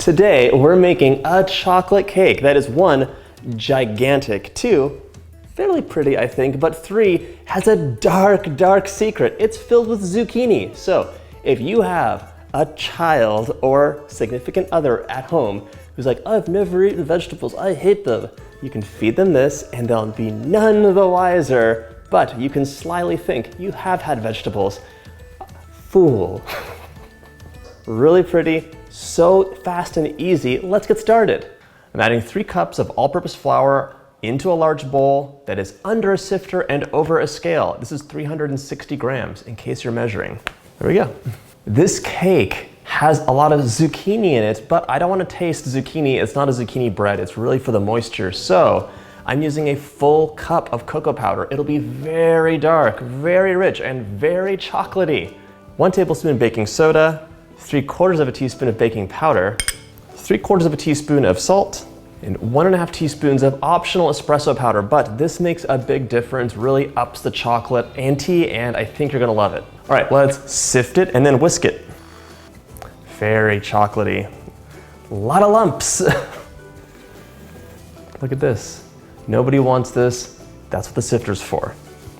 Today, we're making a chocolate cake that is 1, gigantic, 2, fairly pretty, I think, but 3, has a dark, dark secret. It's filled with zucchini. So if you have a child or significant other at home who's like, I've never eaten vegetables, I hate them, you can feed them this and they'll be none the wiser, but you can slyly think you have had vegetables. Fool. Really pretty, so fast and easy. Let's get started. I'm adding 3 cups of all-purpose flour into a large bowl that is under a sifter and over a scale. This is 360 grams in case you're measuring. There we go. This cake has a lot of zucchini in it, but I don't want to taste zucchini. It's not a zucchini bread. It's really for the moisture. So I'm using a full cup of cocoa powder. It'll be very dark, very rich, and very chocolatey. 1 tablespoon baking soda, 3/4 of a teaspoon of baking powder, 3/4 of a teaspoon of salt, and 1.5 teaspoons of optional espresso powder, but this makes a big difference, really ups the chocolate ante, and I think you're gonna love it. All right, let's sift it and then whisk it. Very chocolatey. A lot of lumps. Look at this. Nobody wants this. That's what the sifter's for.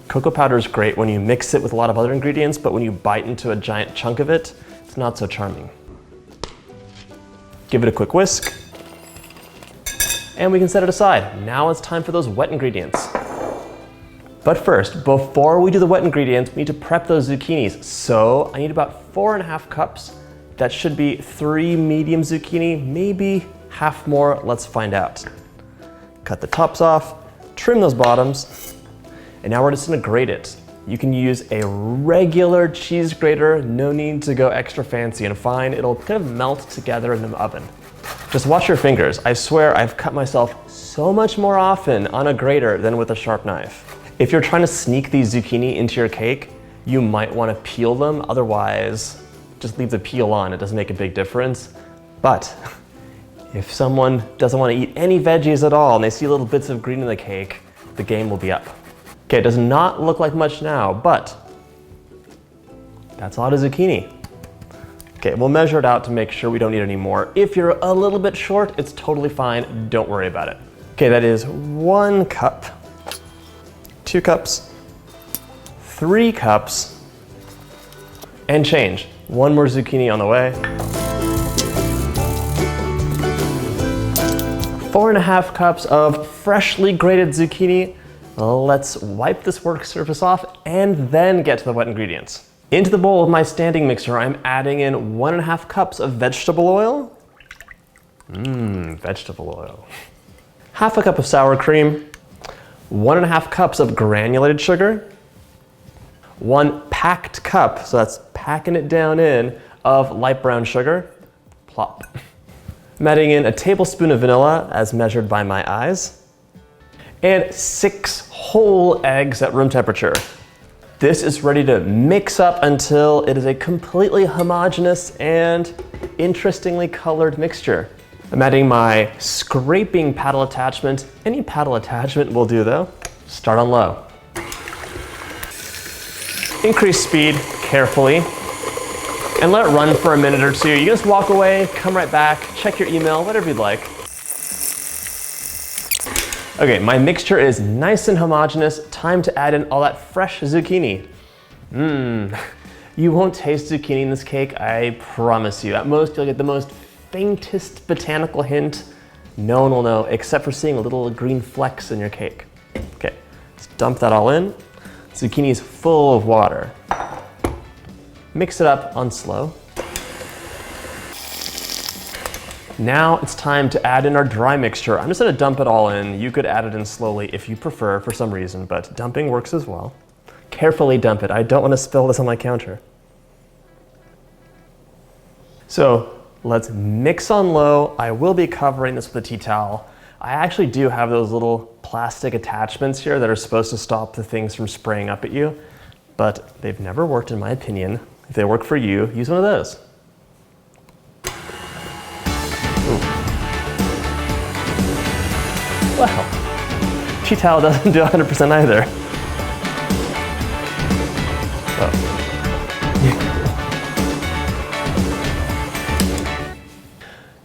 Cocoa powder is great when you mix it with a lot of other ingredients, but when you bite into a giant chunk of it, it's not so charming. Give it a quick whisk. And we can set it aside. Now it's time for those wet ingredients. But first, before we do the wet ingredients, we need to prep those zucchinis. So I need about 4.5 cups. That should be 3 medium zucchini, maybe half more. Let's find out. Cut the tops off, trim those bottoms, and now we're just gonna grate it. You can use a regular cheese grater, no need to go extra fancy and fine. It'll kind of melt together in the oven. Just watch your fingers. I swear I've cut myself so much more often on a grater than with a sharp knife. If you're trying to sneak these zucchini into your cake, you might want to peel them. Otherwise, just leave the peel on. It doesn't make a big difference. But if someone doesn't want to eat any veggies at all and they see little bits of green in the cake, the game will be up. Okay, it does not look like much now, but that's a lot of zucchini. Okay, we'll measure it out to make sure we don't need any more. If you're a little bit short, it's totally fine. Don't worry about it. Okay, that is 1 cup, 2 cups, 3 cups, and change. 1 more zucchini on the way. 4.5 cups of freshly grated zucchini. Let's wipe this work surface off and then get to the wet ingredients. Into the bowl of my standing mixer, I'm adding in 1.5 cups of vegetable oil. Vegetable oil. 1/2 cup of sour cream, 1.5 cups of granulated sugar, 1 packed cup, so that's packing it down in, of light brown sugar. Plop. I'm adding in a tablespoon of vanilla as measured by my eyes, and 6 whole eggs at room temperature. This is ready to mix up until it is a completely homogeneous and interestingly colored mixture. I'm adding my scraping paddle attachment. Any paddle attachment will do though. Start on low. Increase speed carefully and let it run for a minute or 2. You can just walk away, come right back, check your email, whatever you'd like. Okay, my mixture is nice and homogeneous. Time to add in all that fresh zucchini. You won't taste zucchini in this cake, I promise you. At most, you'll get the most faintest botanical hint. No one will know, except for seeing little green flecks in your cake. Okay, let's dump that all in. Zucchini is full of water. Mix it up on slow. Now it's time to add in our dry mixture. I'm just gonna dump it all in. You could add it in slowly if you prefer for some reason, but dumping works as well. Carefully dump it. I don't want to spill this on my counter. So let's mix on low. I will be covering this with a tea towel. I actually do have those little plastic attachments here that are supposed to stop the things from spraying up at you, but they've never worked in my opinion. If they work for you, use one of those. Well, tea towel doesn't do 100% either.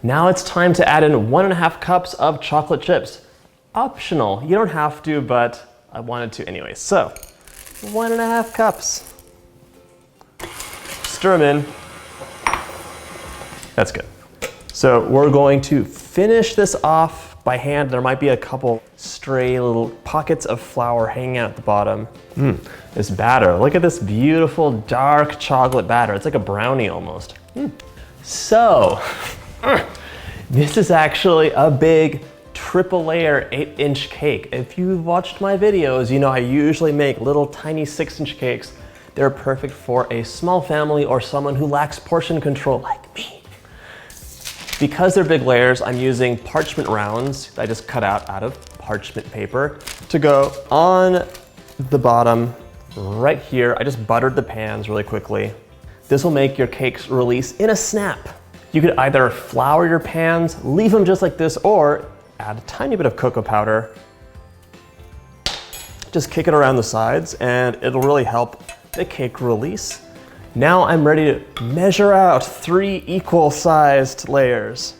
Now it's time to add in 1.5 cups of chocolate chips. Optional, you don't have to, but I wanted to anyway. So, 1.5 cups. Stir them in. That's good. So we're going to finish this off by hand. There might be a couple stray little pockets of flour hanging out at the bottom. This batter, look at this beautiful dark chocolate batter. It's like a brownie almost. So, this is actually a big triple layer 8-inch cake. If you've watched my videos, you know I usually make little tiny 6-inch cakes. They're perfect for a small family or someone who lacks portion control like me. Because they're big layers, I'm using parchment rounds that I just cut out of parchment paper to go on the bottom right here. I just buttered the pans really quickly. This will make your cakes release in a snap. You could either flour your pans, leave them just like this, or add a tiny bit of cocoa powder. Just kick it around the sides and it'll really help the cake release. Now I'm ready to measure out 3 equal-sized layers.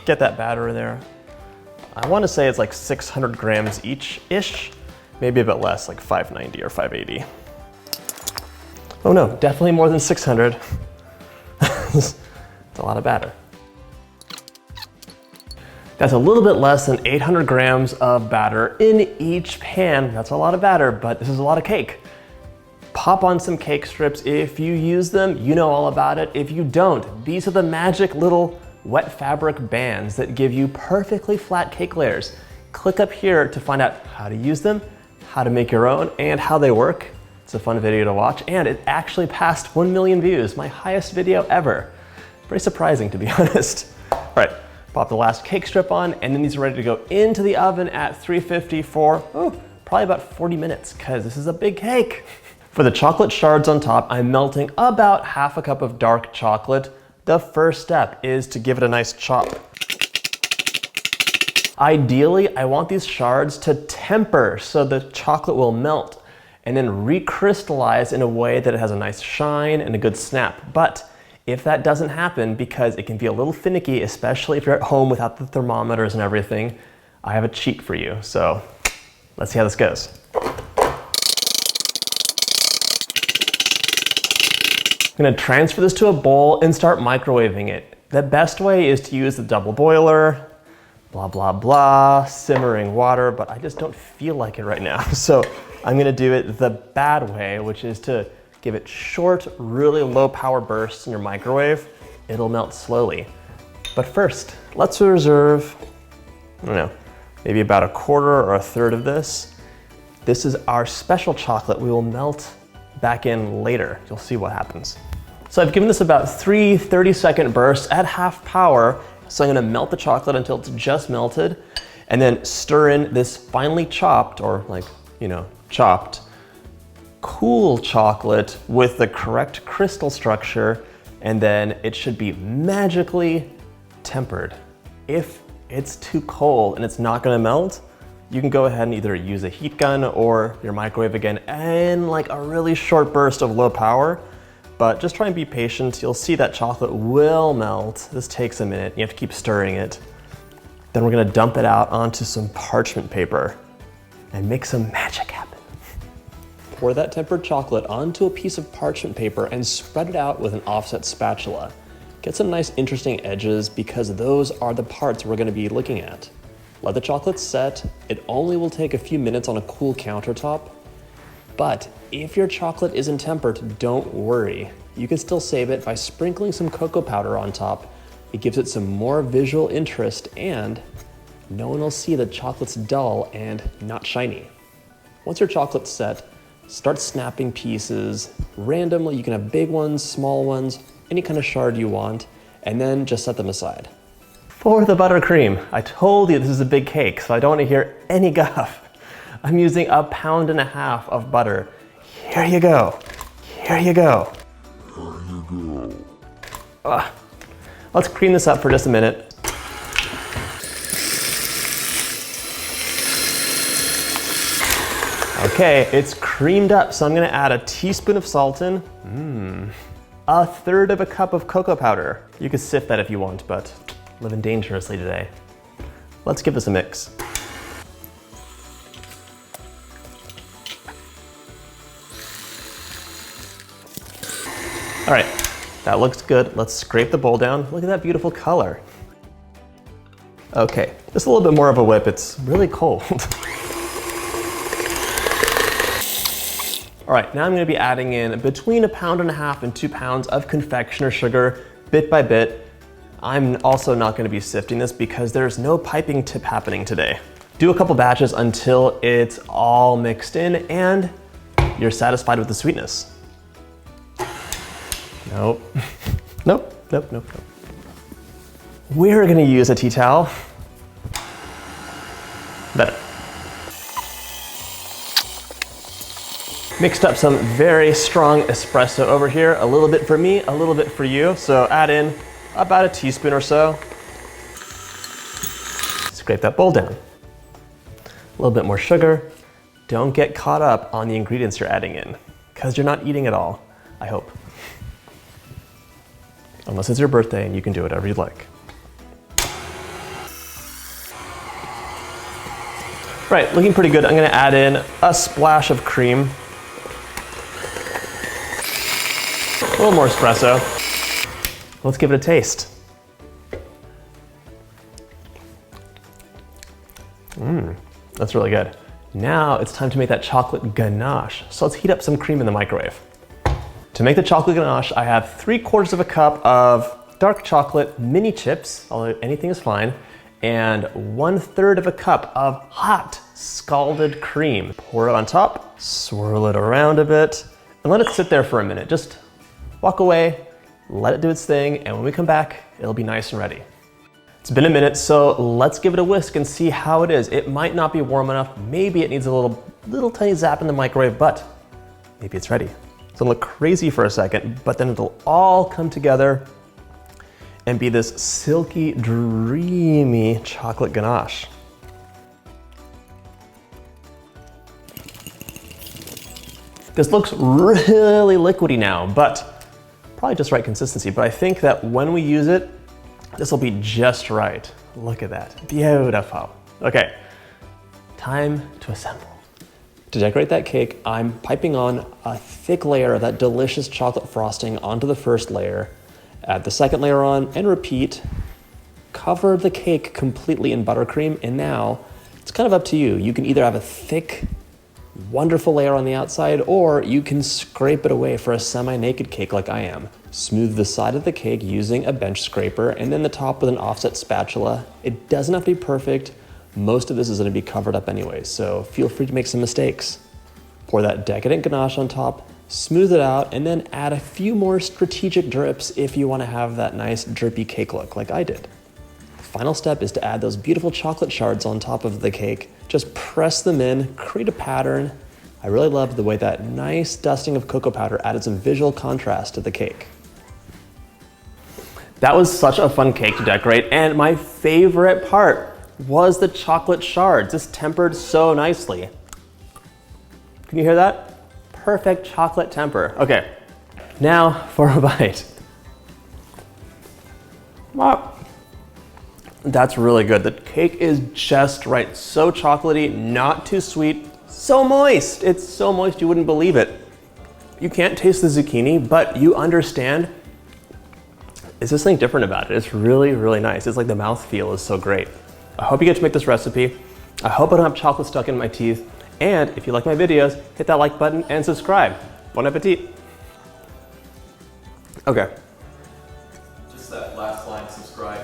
Get that batter in there. I want to say it's like 600 grams each-ish, maybe a bit less, like 590 or 580. Oh no, definitely more than 600. It's a lot of batter. That's a little bit less than 800 grams of batter in each pan. That's a lot of batter, but this is a lot of cake. Pop on some cake strips. If you use them, you know all about it. If you don't, these are the magic little wet fabric bands that give you perfectly flat cake layers. Click up here to find out how to use them, how to make your own, and how they work. It's a fun video to watch, and it actually passed 1 million views, my highest video ever. Pretty surprising, to be honest. All right, pop the last cake strip on, and then these are ready to go into the oven at 350 for probably about 40 minutes, because this is a big cake. For the chocolate shards on top, I'm melting about 1/2 cup of dark chocolate. The first step is to give it a nice chop. Ideally, I want these shards to temper so the chocolate will melt and then recrystallize in a way that it has a nice shine and a good snap. But if that doesn't happen, because it can be a little finicky, especially if you're at home without the thermometers and everything, I have a cheat for you. So let's see how this goes. I'm gonna transfer this to a bowl and start microwaving it. The best way is to use the double boiler, blah, blah, blah, simmering water, but I just don't feel like it right now. So I'm gonna do it the bad way, which is to give it short, really low power bursts in your microwave. It'll melt slowly. But first, let's reserve, I don't know, maybe about 1/4 or 1/3 of this. This is our special chocolate. We will melt back in later. You'll see what happens. So I've given this about 3 30-second bursts at half power. So I'm gonna melt the chocolate until it's just melted and then stir in this finely chopped, or like, chopped, cool chocolate with the correct crystal structure, and then it should be magically tempered. If it's too cold and it's not gonna melt, you can go ahead and either use a heat gun or your microwave again and like a really short burst of low power. But just try and be patient. You'll see that chocolate will melt. This takes a minute. You have to keep stirring it. Then we're gonna dump it out onto some parchment paper and make some magic happen. Pour that tempered chocolate onto a piece of parchment paper and spread it out with an offset spatula. Get some nice interesting edges because those are the parts we're gonna be looking at. Let the chocolate set. It only will take a few minutes on a cool countertop. But if your chocolate isn't tempered, don't worry. You can still save it by sprinkling some cocoa powder on top. It gives it some more visual interest and no one will see that chocolate's dull and not shiny. Once your chocolate's set, start snapping pieces randomly. You can have big ones, small ones, any kind of shard you want, and then just set them aside. For the buttercream, I told you this is a big cake, so I don't want to hear any guff. I'm using 1.5 pounds of butter. Here you go. Here you go. Let's cream this up for just a minute. Okay, it's creamed up, so I'm gonna add a teaspoon of salt in. 1/3 of a cup of cocoa powder. You could sift that if you want, but living dangerously today. Let's give this a mix. All right, that looks good. Let's scrape the bowl down. Look at that beautiful color. Okay, just a little bit more of a whip. It's really cold. All right, now I'm gonna be adding in between 1.5 pounds and 2 pounds of confectioner sugar, bit by bit. I'm also not gonna be sifting this because there's no piping tip happening today. Do a couple batches until it's all mixed in and you're satisfied with the sweetness. Nope. Nope. We're gonna use a tea towel. Better. Mixed up some very strong espresso over here. A little bit for me, a little bit for you. So add in about a teaspoon or so. Scrape that bowl down. A little bit more sugar. Don't get caught up on the ingredients you're adding in, because you're not eating it all, I hope. Unless it's your birthday and you can do whatever you'd like. Right, looking pretty good. I'm gonna add in a splash of cream. A little more espresso. Let's give it a taste. That's really good. Now it's time to make that chocolate ganache. So let's heat up some cream in the microwave. To make the chocolate ganache, I have 3/4 of a cup of dark chocolate mini chips, although anything is fine, and 1/3 of a cup of hot scalded cream. Pour it on top, swirl it around a bit, and let it sit there for a minute. Just walk away, let it do its thing, and when we come back, it'll be nice and ready. It's been a minute, so let's give it a whisk and see how it is. It might not be warm enough. Maybe it needs a little tiny zap in the microwave, but maybe it's ready. It's gonna look crazy for a second, but then it'll all come together and be this silky, dreamy chocolate ganache. This looks really liquidy now, but probably just right consistency. But I think that when we use it, this will be just right. Look at that, beautiful. Okay, time to assemble. To decorate that cake, I'm piping on a thick layer of that delicious chocolate frosting onto the first layer, add the second layer on, and repeat. Cover the cake completely in buttercream, and now it's kind of up to you. You can either have a thick, wonderful layer on the outside, or you can scrape it away for a semi-naked cake like I am. Smooth the side of the cake using a bench scraper, and then the top with an offset spatula. It doesn't have to be perfect. Most of this is gonna be covered up anyway, so feel free to make some mistakes. Pour that decadent ganache on top, smooth it out, and then add a few more strategic drips if you wanna have that nice drippy cake look like I did. The final step is to add those beautiful chocolate shards on top of the cake. Just press them in, create a pattern. I really love the way that nice dusting of cocoa powder added some visual contrast to the cake. That was such a fun cake to decorate, and my favorite part was the chocolate shards. This tempered so nicely. Can you hear that? Perfect chocolate temper. Okay, now for a bite. Wow. That's really good. The cake is just right. So chocolatey, not too sweet, so moist. It's so moist you wouldn't believe it. You can't taste the zucchini, but you understand there's just something different about it. It's really, really nice. It's like the mouthfeel is so great. I hope you get to make this recipe. I hope I don't have chocolate stuck in my teeth. And if you like my videos, hit that like button and subscribe. Bon appetit. Okay. Just that last line, subscribe.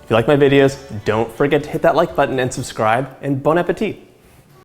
If you like my videos, don't forget to hit that like button and subscribe, and bon appetit.